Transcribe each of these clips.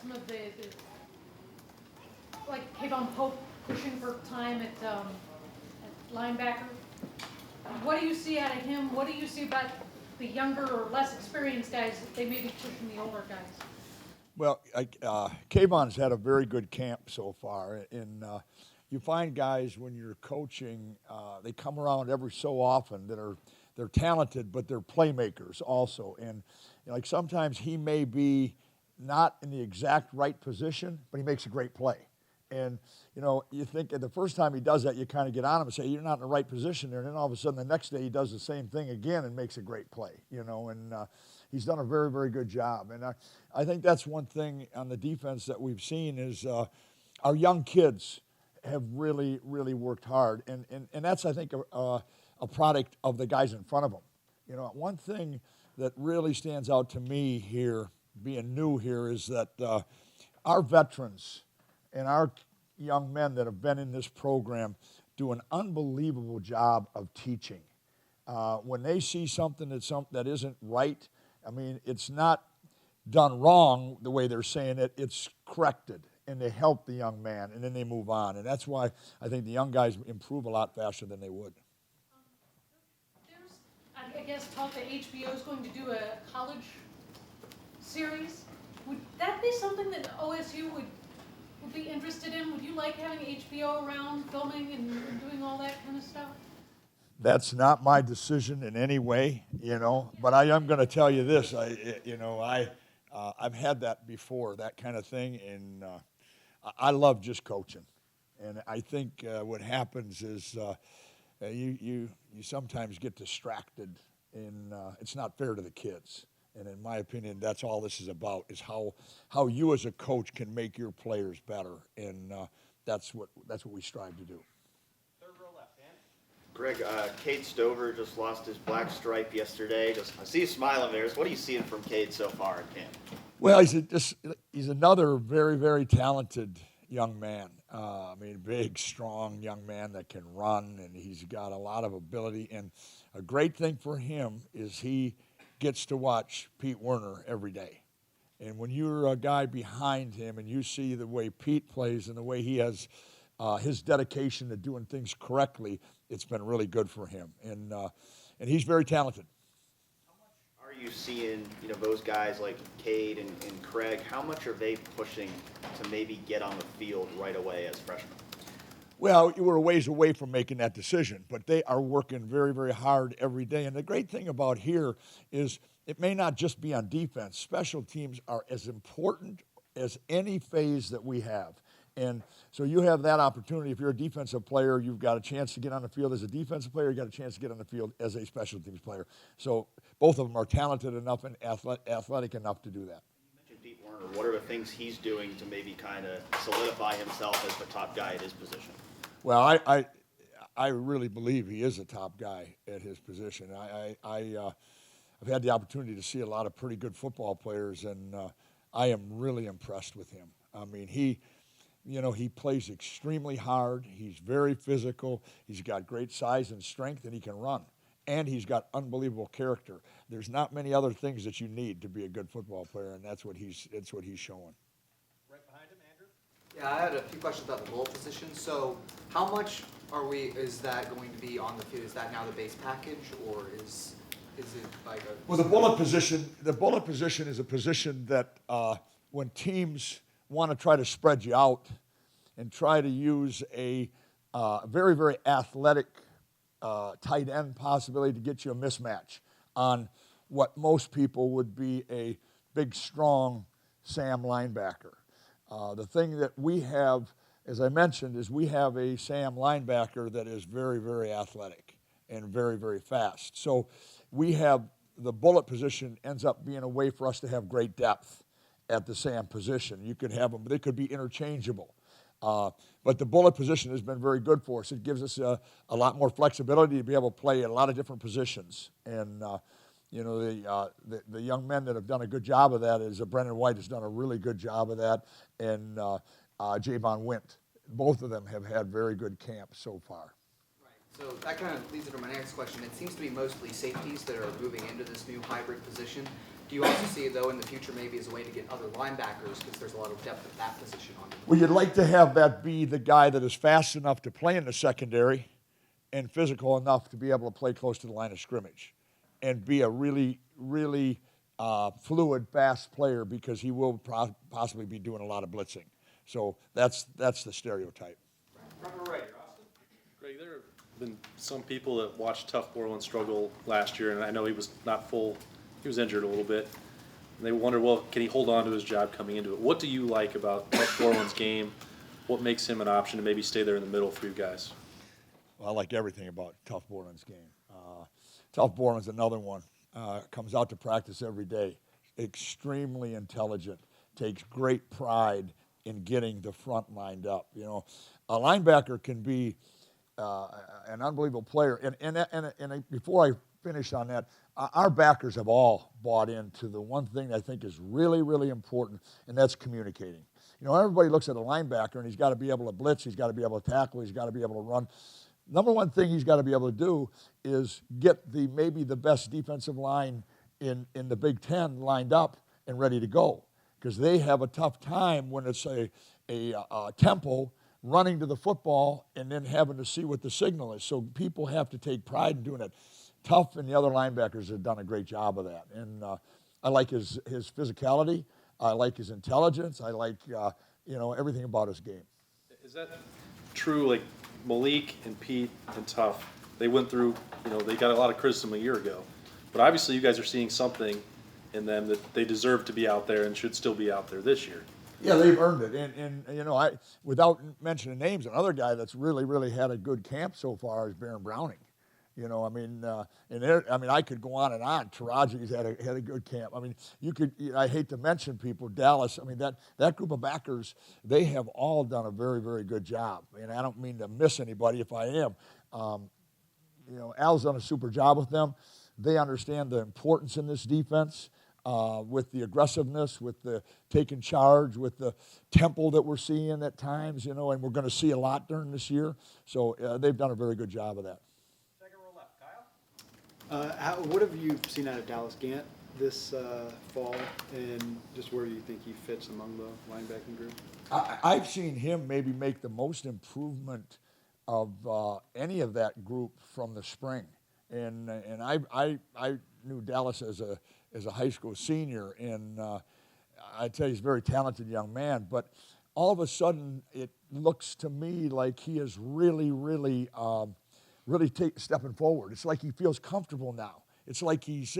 some of the like Kayvon Pope pushing for time at linebacker. What do you see out of him? What do you see about the younger or less experienced guys that they may be pushing the older guys? Well, Kayvon's had a very good camp so far, and you find guys when you're coaching, they come around every so often they're talented, but they're playmakers also. And like sometimes he may be not in the exact right position, but he makes a great play. And you think the first time he does that, you kind of get on him and say, you're not in the right position there. And then all of a sudden the next day he does the same thing again and makes a great play, and he's done a very, very good job. And I think that's one thing on the defense that we've seen is our young kids have really, really worked hard. And that's, I think, a product of the guys in front of them. One thing that really stands out to me here, being new here, is that our veterans and our young men that have been in this program do an unbelievable job of teaching. When they see something that isn't right, I mean, it's not done wrong the way they're saying it, it's corrected, and they help the young man, and then they move on. And that's why I think the young guys improve a lot faster than they would. There's, I guess, talk that HBO is going to do a college series. Would that be something that OSU would be interested in? Would you like having HBO around filming and doing all that kind of stuff? That's not my decision in any way, but I am going to tell you this. I've had that before, that kind of thing, and I love just coaching. And I think what happens is you sometimes get distracted, and it's not fair to the kids. And in my opinion, that's all this is about, is how you as a coach can make your players better. And that's what we strive to do. Third row left, Dan. Gregg, Cade Stover just lost his black stripe yesterday. I see you smiling there. What are you seeing from Cade so far in camp? Well, he's another very, very talented young man. Big, strong young man that can run, and he's got a lot of ability. And a great thing for him is he gets to watch Pete Werner every day. And when you're a guy behind him and you see the way Pete plays and the way he has his dedication to doing things correctly, it's been really good for him. And he's very talented. How much are you seeing, those guys like Cade and Gregg, how much are they pushing to maybe get on the field right away as freshmen? Well, we're a ways away from making that decision, but they are working very, very hard every day. And the great thing about here is it may not just be on defense. Special teams are as important as any phase that we have. And so you have that opportunity. If you're a defensive player, you've got a chance to get on the field as a defensive player. You've got a chance to get on the field as a special teams player. So both of them are talented enough and athletic enough to do that. You mentioned Pete Werner. What are the things he's doing to maybe kind of solidify himself as the top guy at his position? Well, I really believe he is a top guy at his position. I've had the opportunity to see a lot of pretty good football players, and I am really impressed with him. I mean, he plays extremely hard. He's very physical. He's got great size and strength, and he can run. And he's got unbelievable character. There's not many other things that you need to be a good football player, and that's what he's showing. Right behind him, Andrew. Yeah, I had a few questions about the goal position. So how much is that going to be on the field? Is that now the base package, or is it like a... Well, the bullet position is a position that when teams want to try to spread you out and try to use a very, very athletic tight end possibility to get you a mismatch on what most people would be a big, strong Sam linebacker. The thing that we have, as I mentioned, is we have a Sam linebacker that is very, very athletic and very, very fast. So we have the bullet position ends up being a way for us to have great depth at the Sam position. You could have them, but they could be interchangeable. But the bullet position has been very good for us. It gives us a lot more flexibility to be able to play in a lot of different positions. And the young men that have done a good job of that is Brendan White has done a really good job of that, and Javon Wint. Both of them have had very good camps so far. Right. So that kind of leads into my next question. It seems to be mostly safeties that are moving into this new hybrid position. Do you also see it though in the future maybe as a way to get other linebackers because there's a lot of depth at that position on it? Well, you'd like to have that be the guy that is fast enough to play in the secondary and physical enough to be able to play close to the line of scrimmage and be a really, really fluid, fast player because he will possibly be doing a lot of blitzing. So that's the stereotype. Rubber right, Austin. Greg, there have been some people that watched Tough Borland struggle last year, and I know he was not full, he was injured a little bit. And they wonder, well, can he hold on to his job coming into it? What do you like about Tough Borland's game? What makes him an option to maybe stay there in the middle for you guys? Well, I like everything about Tough Borland's game. Tough Borland's another one. Comes out to practice every day. Extremely intelligent. Takes great pride in getting the front lined up. You know, a linebacker can be an unbelievable player. And before I finish on that, our backers have all bought into the one thing I think is really, really important, and that's communicating. You know, everybody looks at a linebacker, and he's got to be able to blitz, he's got to be able to tackle, he's got to be able to run. Number one thing he's got to be able to do is get maybe the best defensive line in the Big Ten lined up and ready to go, because they have a tough time when it's a tempo running to the football and then having to see what the signal is. So people have to take pride in doing it. Tough and the other linebackers have done a great job of that. And I like his physicality. I like his intelligence. I like, everything about his game. Is that true, like Malik and Pete and Tough, they went through, they got a lot of criticism a year ago. But obviously you guys are seeing something in them that they deserve to be out there and should still be out there this year. Yeah, they've earned it. And I without mentioning names, another guy that's really, really had a good camp so far is Baron Browning. I could go on and on. Taraji's had a good camp. I mean, I hate to mention people, Dallas. I mean, that group of backers, they have all done a very, very good job. And I don't mean to miss anybody if I am. Al's done a super job with them. They understand the importance in this defense. With the aggressiveness, with the taking charge, with the tempo that we're seeing at times, and we're going to see a lot during this year. So they've done a very good job of that. Second row left, Kyle. What have you seen out of Dallas Gant this fall, and just where do you think he fits among the linebacking group? I've seen him maybe make the most improvement of any of that group from the spring, and I knew Dallas as a high school senior, and I tell you, he's a very talented young man, but all of a sudden it looks to me like he is really, really, really stepping forward. It's like he feels comfortable now. It's like he's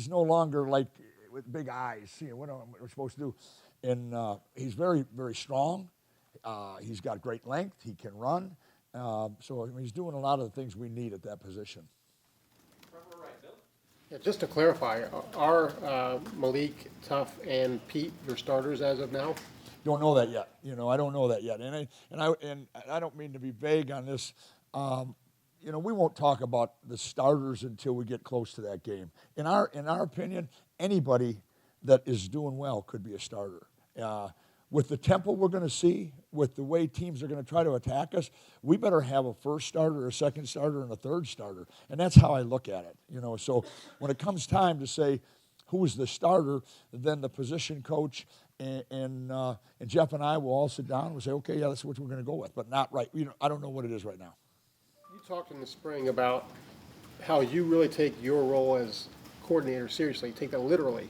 no longer like with big eyes, what we're supposed to do. And he's very, very strong. He's got great length. He can run. So he's doing a lot of the things we need at that position. Rubber right, Bill. Yeah, just to clarify, are Malik, Tough, and Pete your starters as of now? Don't know that yet. I don't know that yet. And I don't mean to be vague on this. We won't talk about the starters until we get close to that game. In our opinion, anybody that is doing well could be a starter. With the tempo we're going to see, with the way teams are going to try to attack us, we better have a first starter, a second starter, and a third starter. And that's how I look at it. So when it comes time to say who is the starter, then the position coach and Jeff and I will all sit down and we'll say, okay, yeah, that's what we're going to go with, but not right. I don't know what it is right now. You talked in the spring about how you really take your role as coordinator seriously, take that literally.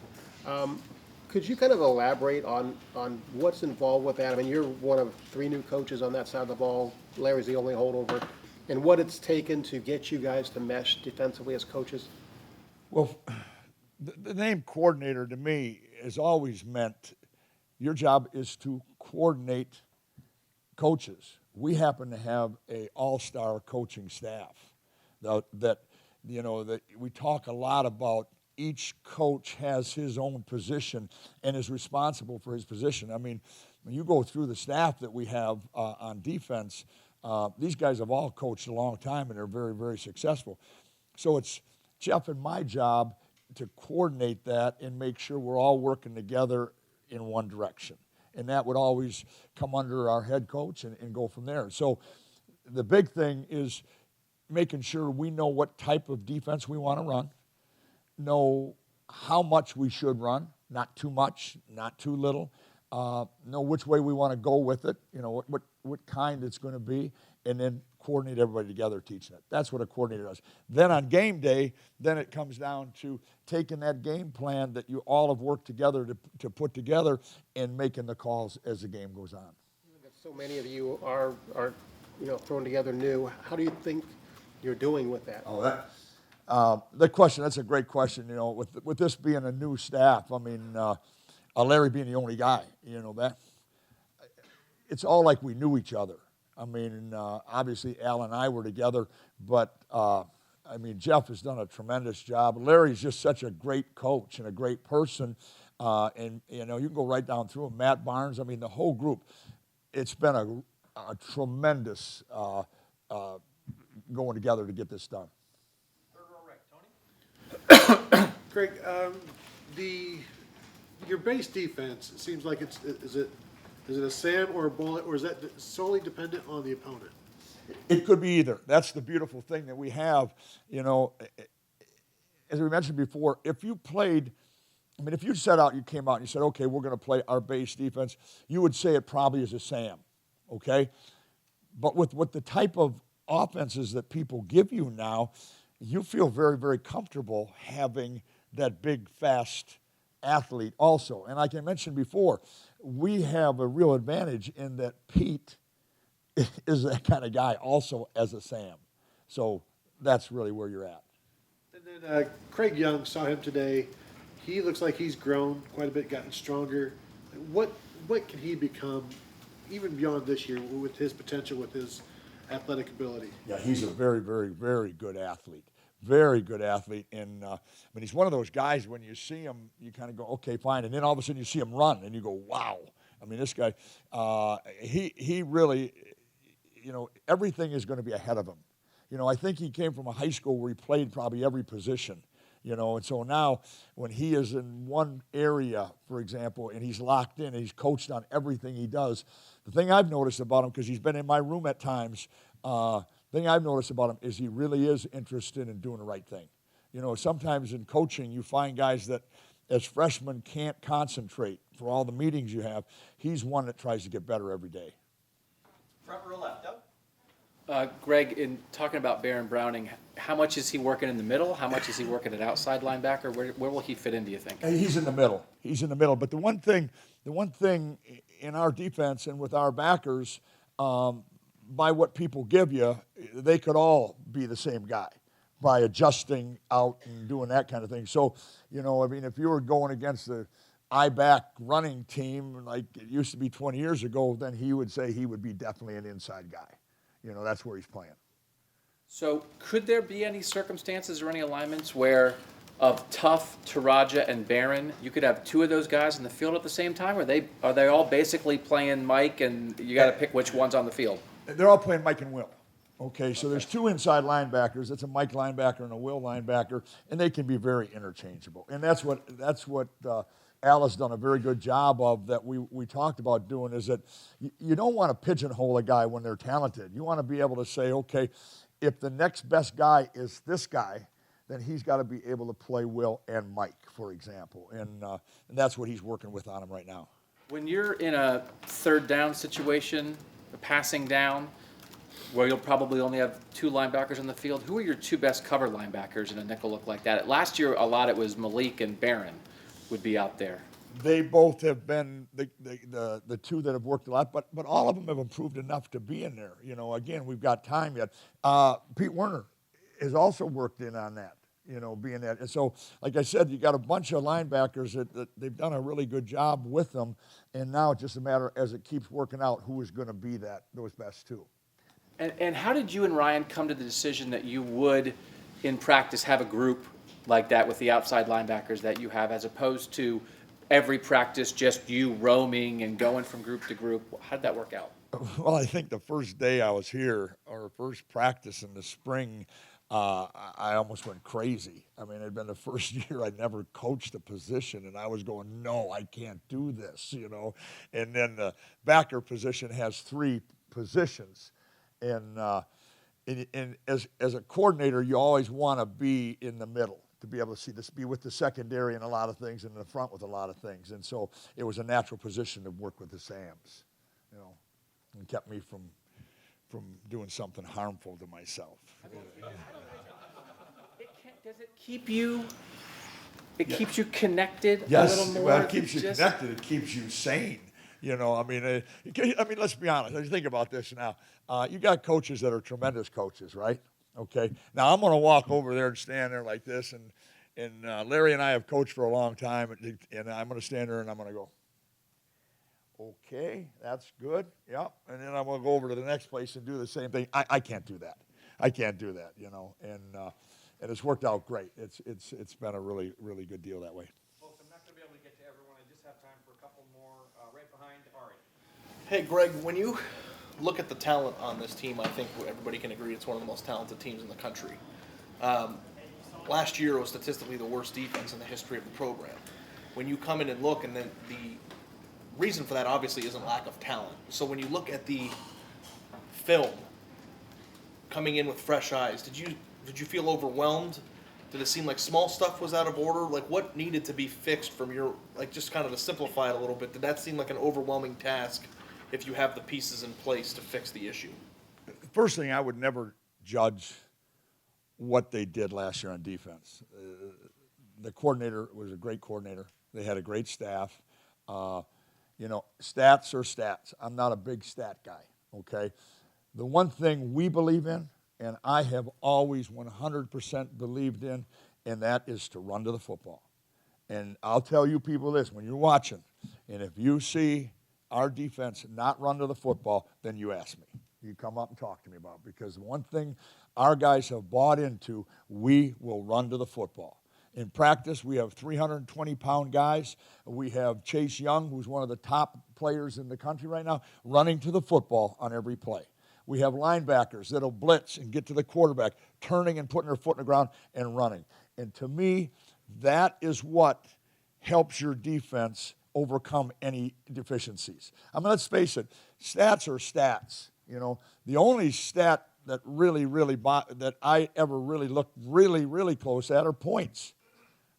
Could you kind of elaborate on what's involved with that? I mean, you're one of 3 new coaches on that side of the ball. Larry's the only holdover. And what it's taken to get you guys to mesh defensively as coaches? Well, the name coordinator to me has always meant your job is to coordinate coaches. We happen to have a all-star coaching staff that we talk a lot about. Each coach has his own position and is responsible for his position. I mean, when you go through the staff that we have on defense, these guys have all coached a long time and they're very, very successful. So it's Jeff and my job to coordinate that and make sure we're all working together in one direction. And that would always come under our head coach and go from there. So the big thing is making sure we know what type of defense we want to run, know how much we should run, not too much, not too little, know which way we want to go with it, what kind it's going to be, and then coordinate everybody together teaching it. That's what a coordinator does. Then on game day, then it comes down to taking that game plan that you all have worked together to put together and making the calls as the game goes on. So many of you are thrown together new. How do you think you're doing with that? That question, that's a great question. With this being a new staff, I mean, Larry being the only guy, that it's all like we knew each other. I mean, obviously Al and I were together, but Jeff has done a tremendous job. Larry's just such a great coach and a great person, and you can go right down through him. Matt Barnes, the whole group. It's been a tremendous going together to get this done. Third row right, Tony. Gregg, your base defense, it seems like is it a SAM or a bullet, or is that solely dependent on the opponent? It could be either. That's the beautiful thing that we have. As we mentioned before, if you played, if you set out, you came out and you said, okay, we're going to play our base defense, you would say it probably is a SAM, okay? But with the type of offenses that people give you now, you feel very, very comfortable having that big, fast athlete also. And like I mentioned before, we have a real advantage in that Pete is that kind of guy also as a Sam. So that's really where you're at. And then Craig Young, saw him today. He looks like he's grown quite a bit, gotten stronger. What can he become, even beyond this year, with his potential, with his athletic ability? Yeah, he's a very, very, very good athlete. Very good athlete. And he's one of those guys, when you see him, you kind of go, okay, fine. And then all of a sudden you see him run, and you go, wow. This guy, he really, everything is going to be ahead of him. I think he came from a high school where he played probably every position. And so now when he is in one area, for example, and he's locked in and he's coached on everything he does, the thing I've noticed about him, because he's been in my room at times, thing I've noticed about him is he really is interested in doing the right thing. Sometimes in coaching you find guys that as freshmen can't concentrate for all the meetings you have. He's one that tries to get better every day. Front row left, Doug. Gregg, in talking about Baron Browning, how much is he working in the middle? How much is he working at outside linebacker? Where will he fit in, do you think? He's in the middle. He's in the middle. But the one thing in our defense and with our backers, by what people give you, they could all be the same guy by adjusting out and doing that kind of thing. So, if you were going against the I-back running team like it used to be 20 years ago, then he would say he would be definitely an inside guy. That's where he's playing. So could there be any circumstances or any alignments where of Tough, Taraja, and Barron, you could have two of those guys in the field at the same time? Or are they all basically playing Mike and you got to pick which one's on the field? They're all playing Mike and Will. Okay, so there's two inside linebackers. It's a Mike linebacker and a Will linebacker, and they can be very interchangeable. And that's what Al has done a very good job of, that we talked about doing, is that you don't want to pigeonhole a guy when they're talented. You want to be able to say, okay, if the next best guy is this guy, then he's got to be able to play Will and Mike, for example. And that's what he's working with on him right now. When you're in a third down situation, a passing down, where you'll probably only have two linebackers on the field, who are your two best cover linebackers in a nickel look like that? Last year, a lot it was Malik and Barron would be out there. They both have been the two that have worked a lot, but all of them have improved enough to be in there. Again, we've got time yet. Pete Werner has also worked in on that, being that. And so, like I said, you got a bunch of linebackers that they've done a really good job with them, and now it's just a matter, as it keeps working out, who is going to be those best two. And how did you and Ryan come to the decision that you would, in practice, have a group like that with the outside linebackers that you have, as opposed to every practice just you roaming and going from group to group? How did that work out? Well, I think the first day I was here, or first practice in the spring, I almost went crazy. It'd been the first year I'd never coached a position, and I was going, no, I can't do this, And then the backer position has three positions. And as a coordinator, you always want to be in the middle. to be able to see this, be with the secondary in a lot of things and in the front with a lot of things. And so it was a natural position to work with the Sams, you know, and kept me from doing something harmful to myself. Does it keep you? It keeps you connected Yes, a little more. well, it keeps you connected. It keeps you sane. You know, I mean, let's be honest. Let's think about this now. You got coaches that are tremendous coaches, right? Okay. Now I'm going to walk over there and stand there like this, and Larry and I have coached for a long time, and I'm going to stand there and I'm going to go, okay, that's good, yep. And then I'm going to go over to the next place and do the same thing. I can't do that. I can't do that, you know. And it's worked out great. It's been a really, really good deal that way. Folks, I'm not going to be able to get to everyone. I just have time for a couple more right behind Ari. Hey, Greg, when you look at the talent on this team, I think everybody can agree it's one of the most talented teams in the country. Last year was statistically the worst defense in the history of the program. When you come in and look, and then the reason for that obviously isn't lack of talent. So when you look at the film, coming in with fresh eyes, did you feel overwhelmed? Did it seem like small stuff was out of order? Like, what needed to be fixed from your, like, just kind of to simplify it a little bit, did that seem like an overwhelming task if you have the pieces in place to fix the issue? First thing, I would never judge what they did last year on defense. The coordinator was a great coordinator. They had a great staff. You know, stats are stats. I'm not a big stat guy, okay? The one thing we believe in, and I have always 100% believed in, and that is to run to the football. And I'll tell you people this, when you're watching, and if you see our defense not run to the football, then you ask me. You come up and talk to me about it, because the one thing our guys have bought into, we will run to the football. In practice, we have 320-pound guys. We have Chase Young, who's one of the top players in the country right now, running to the football on every play. We have linebackers that'll blitz and get to the quarterback, turning and putting their foot in the ground and running. And to me, that is what helps your defense overcome any deficiencies. I mean, let's face it, stats are stats. You know, the only stat that that I ever really looked really close at are points.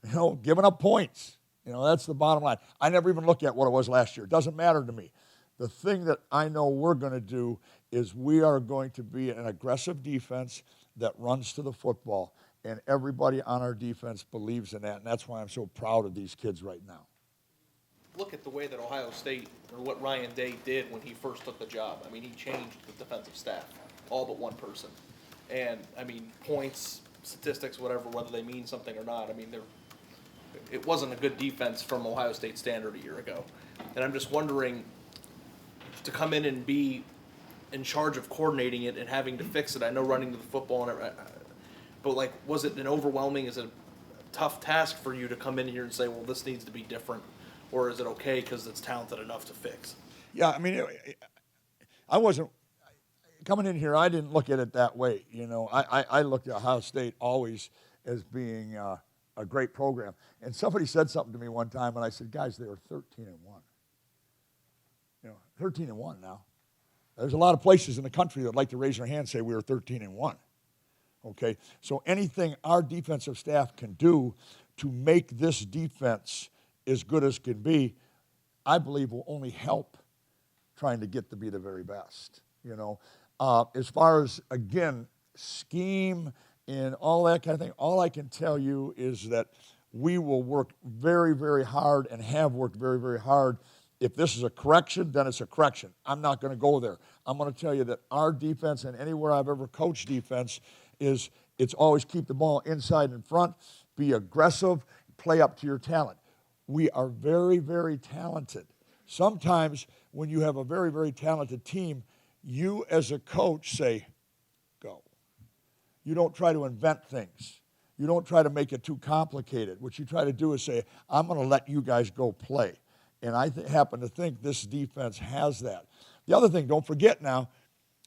You know, giving up points. You know, that's the bottom line. I never even looked at what it was last year. It doesn't matter to me. The thing that I know we're going to do is we are going to be an aggressive defense that runs to the football, and everybody on our defense believes in that, and that's why I'm so proud of these kids right now. Look at the way that Ohio State, or what Ryan Day did when he first took the job. I mean, he changed the defensive staff, all but one person. And, I mean, points, statistics, whatever, whether they mean something or not, I mean, it wasn't a good defense from Ohio State standard a year ago. And I'm just wondering, to come in and be in charge of coordinating it and having to fix it, I know running to the football, but, like, was it is it a tough task for you to come in here and say, well, this needs to be different? Or is it okay because it's talented enough to fix? Yeah, I mean, I wasn't coming in here. I didn't look at it that way. You know, I looked at Ohio State always as being a great program. And somebody said something to me one time, and I said, guys, they were 13-1. You know, 13-1 now. There's a lot of places in the country that like to raise their hand and say we were 13-1. Okay, so anything our defensive staff can do to make this defense as good as can be, I believe will only help trying to get to be the very best. You know, as far as, again, scheme and all that kind of thing, all I can tell you is that we will work very, very hard and have worked very, very hard. If this is a correction, then it's a correction. I'm not going to go there. I'm going to tell you that our defense, and anywhere I've ever coached defense, is it's always keep the ball inside and front, be aggressive, play up to your talent. We are very, very talented. Sometimes when you have a very, very talented team, you as a coach say, go. You don't try to invent things. You don't try to make it too complicated. What you try to do is say, I'm going to let you guys go play. And I happen to think this defense has that. The other thing, don't forget now,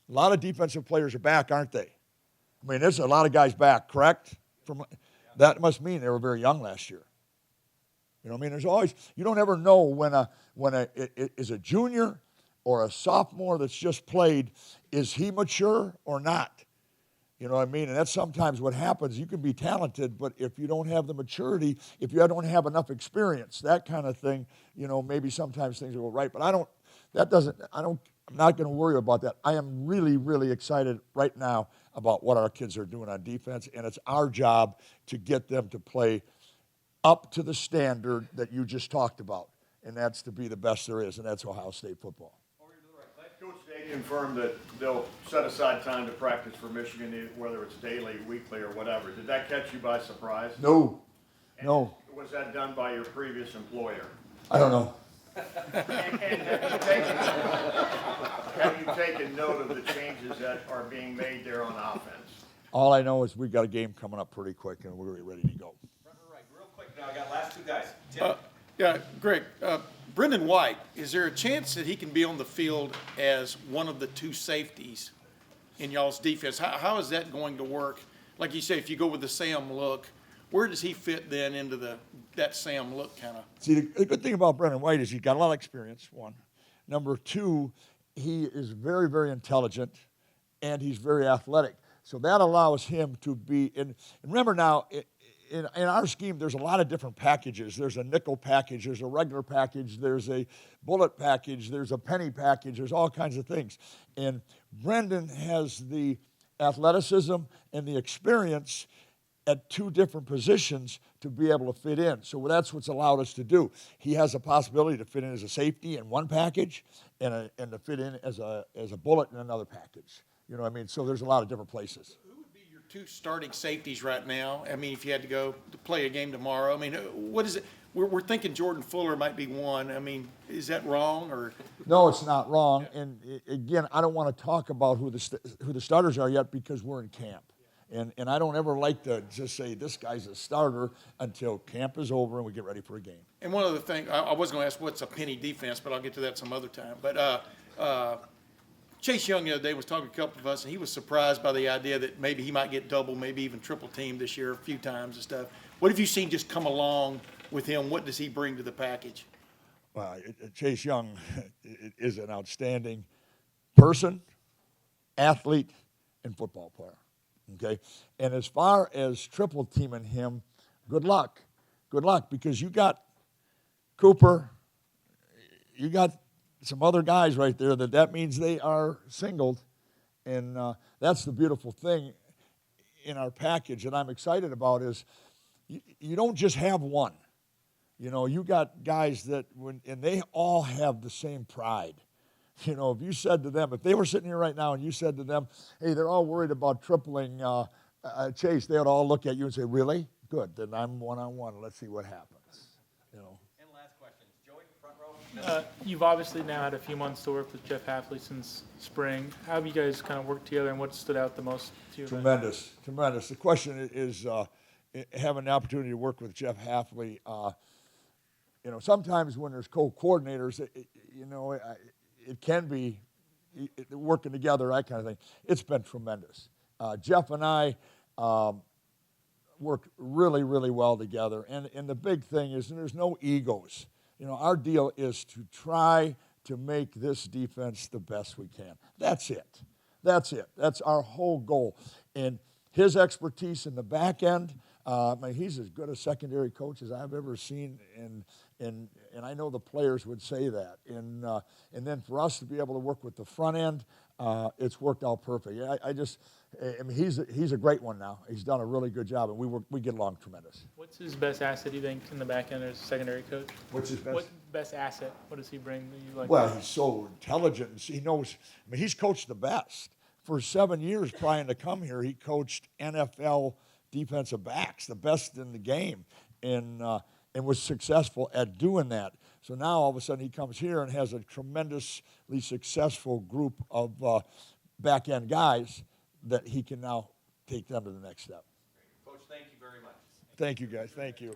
a lot of defensive players are back, aren't they? I mean, there's a lot of guys back, correct? That must mean they were very young last year. You know what I mean? There's always, you don't ever know when is a junior or a sophomore that's just played, is he mature or not? You know what I mean? And that's sometimes what happens. You can be talented, but if you don't have the maturity, if you don't have enough experience, that kind of thing, you know, maybe sometimes things will go right. But I'm not going to worry about that. I am really, really excited right now about what our kids are doing on defense, and it's our job to get them to play up to the standard that you just talked about, and that's to be the best there is, and that's Ohio State football. Coach Day confirmed that they'll set aside time to practice for Michigan, whether it's daily, weekly, or whatever. Did that catch you by surprise? No. Was that done by your previous employer? I don't know. And have you taken note of the changes that are being made there on offense? All I know is we've got a game coming up pretty quick, and we're ready to go. Real quick now, I got last two guys. Tim. Yeah, Greg, Brendan White, is there a chance that he can be on the field as one of the two safeties in y'all's defense? How is that going to work? Like you say, if you go with the Sam look, where does he fit then into that Sam look kind of? See, the good thing about Brendan White is he's got a lot of experience, one. Number two, he is very, very intelligent, and he's very athletic. So that allows him to be, and remember now, in our scheme, there's a lot of different packages. There's a nickel package, there's a regular package, there's a bullet package, there's a penny package, there's all kinds of things. And Brendan has the athleticism and the experience at two different positions to be able to fit in. So that's what's allowed us to do. He has a possibility to fit in as a safety in one package and to fit in as a bullet in another package. You know what I mean? So there's a lot of different places. Two starting safeties right now. I mean, if you had to go to play a game tomorrow, I mean, what is it? We're thinking Jordan Fuller might be one. I mean, is that wrong or? No, it's not wrong. And again, I don't want to talk about who the starters are yet because we're in camp. And I don't ever like to just say this guy's a starter until camp is over and we get ready for a game. And one other thing, I was going to ask what's a penny defense, but I'll get to that some other time. But Chase Young the other day was talking to a couple of us, and he was surprised by the idea that maybe he might get double, maybe even triple teamed this year a few times and stuff. What have you seen just come along with him? What does he bring to the package? Well, Chase Young is an outstanding person, athlete, and football player. Okay? And as far as triple teaming him, good luck. Good luck, because you got Cooper, you got some other guys right there that means they are singled. And that's the beautiful thing in our package that I'm excited about is you don't just have one. You know, you got guys and they all have the same pride. You know, if you said to them, if they were sitting here right now and you said to them, hey, they're all worried about tripling Chase, they would all look at you and say, really? Good, then I'm one-on-one. Let's see what happens. You know. And last question, Joey, front row. You've obviously now had a few months to work with Jeff Hafley since spring. How have you guys kind of worked together, and what stood out the most to you? Tremendous. The question is having the opportunity to work with Jeff Hafley. You know, sometimes when there's co-coordinators, it can be working together, that kind of thing. It's been tremendous. Jeff and I work really, really well together. And the big thing is there's no egos. You know, our deal is to try to make this defense the best we can. That's it. That's our whole goal. And his expertise in the back end, he's as good a secondary coach as I've ever seen, and I know the players would say that. And then for us to be able to work with the front end, it's worked out perfect. He's a great one now. He's done a really good job, and we get along tremendous. What's his best asset, you think, in the back end as a secondary coach? What's his best? What best asset? What does he bring that you like? Well, he's so intelligent. He knows. He's coached the best. For 7 years prior to come here, he coached NFL defensive backs, the best in the game, and was successful at doing that. So now all of a sudden he comes here and has a tremendously successful group of back-end guys that he can now take them to the next step. Coach, thank you very much. Thank you, guys. Thank you.